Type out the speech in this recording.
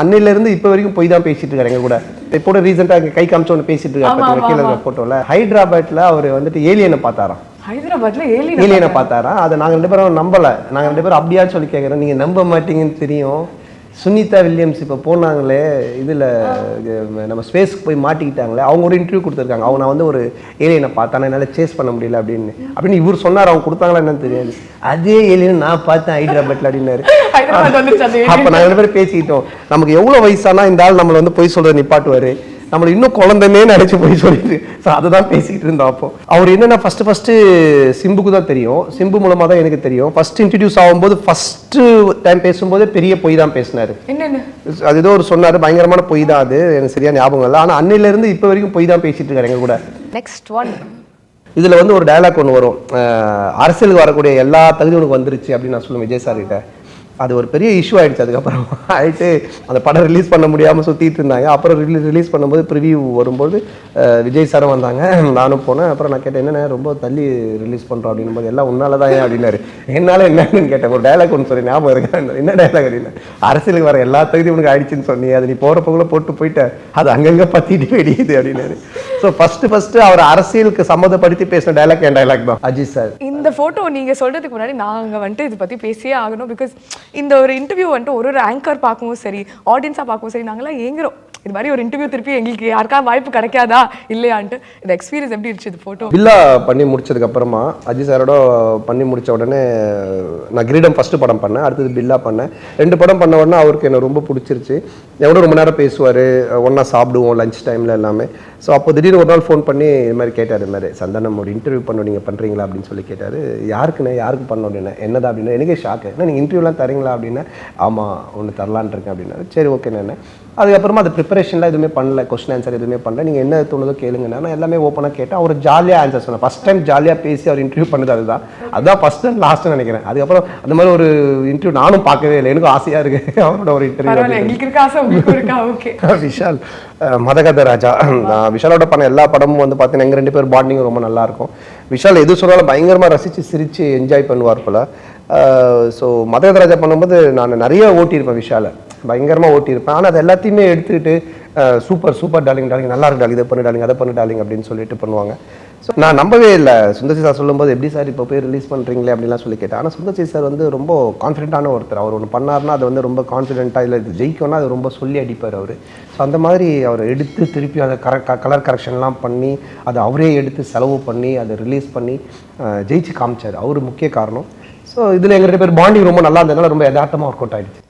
அன்னையிலிருந்து இப்போ வரைக்கும் போய் தான் பேசிட்டு இருக்காரு எங்க கூட. இப்போ ரீசெண்டாக கை காமிச்சு ஒன்று பேசிட்டு இருக்காரு கீழே இருக்க போட்டோல. ஹைதராபாத்ல அவர் வந்துட்டு ஏலியனை பார்த்தாராம். ஹைதராபாத்ல ஏலியனை பார்த்தாரா? அதை நாங்கள் 2 பேரும் நம்பலை. நாங்கள் 2 பேரும் அப்படியான்னு சொல்லி கேட்குறோம். நீங்கள் நம்ப மாட்டீங்கன்னு தெரியும். சுனிதா வில்லியம்ஸ் இப்போ போனாங்களே இதில் நம்ம ஸ்பேஸ்க்கு போய் மாட்டிக்கிட்டாங்களே, அவங்க ஒரு இன்டர்வியூ கொடுத்துருக்காங்க. அவங்க நான் வந்து ஒரு ஏலியனை பார்த்தேன், என்னால் சேஸ் பண்ண முடியல அப்படின்னு இவர் சொன்னார். அவங்க கொடுத்தாங்களா என்னன்னு தெரியாது. அதே ஏலியன் நான் பார்த்தேன் ஹைதராபாத்ல அப்படின்னாரு. அப்போ நாங்கள் 2 பேரும் பேசிக்கிட்டோம், நமக்கு எவ்வளோ வயசானா இந்த ஆள் நம்மளை வந்து போய் சொல்கிறத நிப்பாட்டுவார், நம்மளை இன்னும் குழந்தைன்னே நினைச்சு போய் சொல்லிட்டு. ஸோ அதை தான் பேசிக்கிட்டு இருந்தோம். அப்போ அவர் என்னன்னா ஃபர்ஸ்ட் சிம்புக்கு தான் தெரியும். சிம்பு மூலமாக தான் எனக்கு தெரியும். ஃபர்ஸ்ட் இன்ட்ரடியூஸ் ஆகும்போது ஃபர்ஸ்ட் டைம் பேசும்போது பெரிய பொய் தான் பேசினாரு. அது ஏதோ ஒரு சொன்னாரு, பயங்கரமான பொய் தான். அது எனக்கு சரியா ஞாபகம் இல்லை. ஆனால் அன்னையிலேருந்து இப்போ வரைக்கும் பொய் தான் பேசிட்டு இருக்காரு எங்க கூட. நெக்ஸ்ட் ஒன் இதில் வந்து ஒரு டயலாக் ஒன்று வரும், அரசியலுக்கு வரக்கூடிய எல்லா தகுதியும் உனக்கு வந்துருச்சு அப்படின்னு நான் சொல்லுவேன் விஜய் சார் கிட்ட. அது ஒரு பெரிய இஷ்யூ ஆகிடுச்சு. அதுக்கப்புறம் ஆகிட்டு அந்த படம் ரிலீஸ் பண்ண முடியாமல் சுற்றிட்டு இருந்தாங்க. அப்புறம் ரிலீஸ் பண்ணும்போது ப்ரிவியூ வரும்போது விஜய் சாரும் வந்தாங்க, நானும் போனேன். அப்புறம் நான் கேட்டேன், என்னென்ன ரொம்ப தள்ளி ரிலீஸ் பண்ணுறோம் அப்படின்னும் போது எல்லாம் உன்னால தான் அப்படின்னாரு. என்னால் என்னன்னு கேட்டேன். ஒரு டைலாக் ஒன்று சொல்லி ஞாபகம் இருக்கேன். என்ன டைலாக் அப்படின்னா, அரசியலுக்கு வர எல்லா தகுதியும் உனக்கு ஆயிடுச்சுன்னு சொன்னி, அது நீ போகிறப்பக்குள்ள போட்டு போயிட்டேன், அது அங்கங்கே பற்றிட்டு வெடியுது அப்படின்னாரு. ஸோ ஃபர்ஸ்ட் அவர் அரசியலுக்கு சம்மந்தப்படுத்தி பேசின டைலாக் என் டைலாக் தான். அஜித் சார் இந்த ஃபோட்டோ நீங்கள் சொல்கிறதுக்கு முன்னாடி நாங்கள் வந்துட்டு இதை பற்றி பேசியே ஆகணும். பிகாஸ் இந்த ஒரு இன்டர்வியூ வந்துட்டு ஒரு ஆங்கர் பார்க்கவும் சரி, ஆடியன்ஸாக பார்க்கவும் சரி, நாங்களாம் ஏங்குறோம். இது மாதிரி ஒரு இன்டர்வியூ திருப்பி எங்களுக்கு யாருக்கா வாய்ப்பு கிடைக்காதா இல்லையான்ட்டு. இந்த எக்ஸ்பீரியன்ஸ் எப்படி இருந்துச்சு? இது ஃபோட்டோ பில்லா பண்ணி முடிச்சதுக்கு அப்புறமா அஜித் சாரோட பண்ணி முடிச்ச உடனே நான் கிரீடம் ஃபர்ஸ்ட் படம் பண்ணேன், அடுத்தது பில்லா பண்ணேன். 2 படம் பண்ண உடனே அவருக்கு என்ன ரொம்ப பிடிச்சிருச்சு. எவ்வளோ ரொம்ப நேரம் பேசுவார், ஒன்றா சாப்பிடுவோம் லஞ்ச் டைமில் எல்லாமே. ஸோ அப்போ திடீர்னு ஒரு நாள் ஃபோன் பண்ணி இது மாதிரி கேட்டார், இது மாதிரி சந்தானம் ஒரு இன்டர்வியூ பண்ண நீங்கள் பண்ணுறீங்களா அப்படின்னு சொல்லி கேட்டார். யாருக்கு பண்ணோம் அப்படின்னா, என்னதா அப்படின்னா எனக்கே ஷாக்கு. ஏன்னா நீங்கள் இன்டர்வியூலாம் தரீங்களா அப்படின்னா, ஆமாம் ஒன்று தரலான் இருக்கேன் அப்படின்னாரு. சரி ஓகே. நான் அதுக்கப்புறமா அது ப்ரிப்பரேஷன்லாம் எதுவுமே பண்ணல, கொஸ்டின் ஆன்சர் எதுவுமே பண்ணல. நீங்கள் என்ன தோணுதோ கேளுங்க. நான் எல்லாமே ஓப்பனாக கேட்டேன். அவர் ஜாலியாக ஆன்சர் சொன்னேன். ஃபஸ்ட் டைம் ஜாலியாக பேசி அவர் இன்டர்வியூ பண்ணது அதுதான் ஃபஸ்ட் அண்ட் லாஸ்ட்னு நினைக்கிறேன். அதுக்கப்புறம் அந்த மாதிரி ஒரு இன்டர்வியூ நானும் பார்க்கவே இல்லை. எனக்கும் ஆசையாக இருக்குது அவரோட ஒரு இன்டர்வியூ. விஷால் மதகத ராஜா, விஷாலோட பண்ண எல்லா படமும் வந்து பார்த்தீங்கன்னா எங்கள் 2 பேர் பாண்டிங் ரொம்ப நல்லாயிருக்கும். விஷால் எது சொன்னாலும் பயங்கரமாக ரசித்து சிரித்து என்ஜாய் பண்ணுவார் போல். ஸோ மதகத ராஜா பண்ணும்போது நான் நிறைய ஓட்டியிருப்பேன், விஷாலை பயங்கரமாக ஓட்டியிருப்பேன். ஆனால் அது எல்லாத்தையுமே எடுத்துக்கிட்டு சூப்பர் டார்லிங் நல்லா இருக்கு டார்லிங், இதை பண்ணு டார்லிங், அதை பண்ணு டார்லிங் அப்படின்னு சொல்லிட்டு பண்ணுவாங்க. ஸோ நான் நம்பவே இல்லை. சுந்தர்சி சார் சொல்லும்போது எப்படி சார் இப்போ போய் ரிலீஸ் பண்ணுறீங்களே அப்படின்லாம் சொல்லி கேட்டேன். ஆனால் சுந்தர்சி சார் வந்து ரொம்ப கான்ஃபிடென்ட்டான ஒருத்தர். அவர் ஒன்று பண்ணார்னா அது வந்து ரொம்ப கான்ஃபிடென்ட்டாக, இல்லை இது ஜெயிக்கணும்னா அது ரொம்ப சொல்லி அடிப்பார் அவர். ஸோ அந்த மாதிரி அவர் எடுத்து திருப்பி அதை கலர் கரெக்ஷன்லாம் பண்ணி அதை அவரே எடுத்து செலவு பண்ணி அதை ரிலீஸ் பண்ணி ஜெயிச்சு காமிச்சார். அவர் முக்கிய காரணம். ஸோ இதில் எங்கள் 2 பேர் பாண்டிங் ரொம்ப நல்லா இருந்ததுனால ரொம்ப யதார்த்தமாக ஒர்க் அவுட் ஆகிடுச்சு.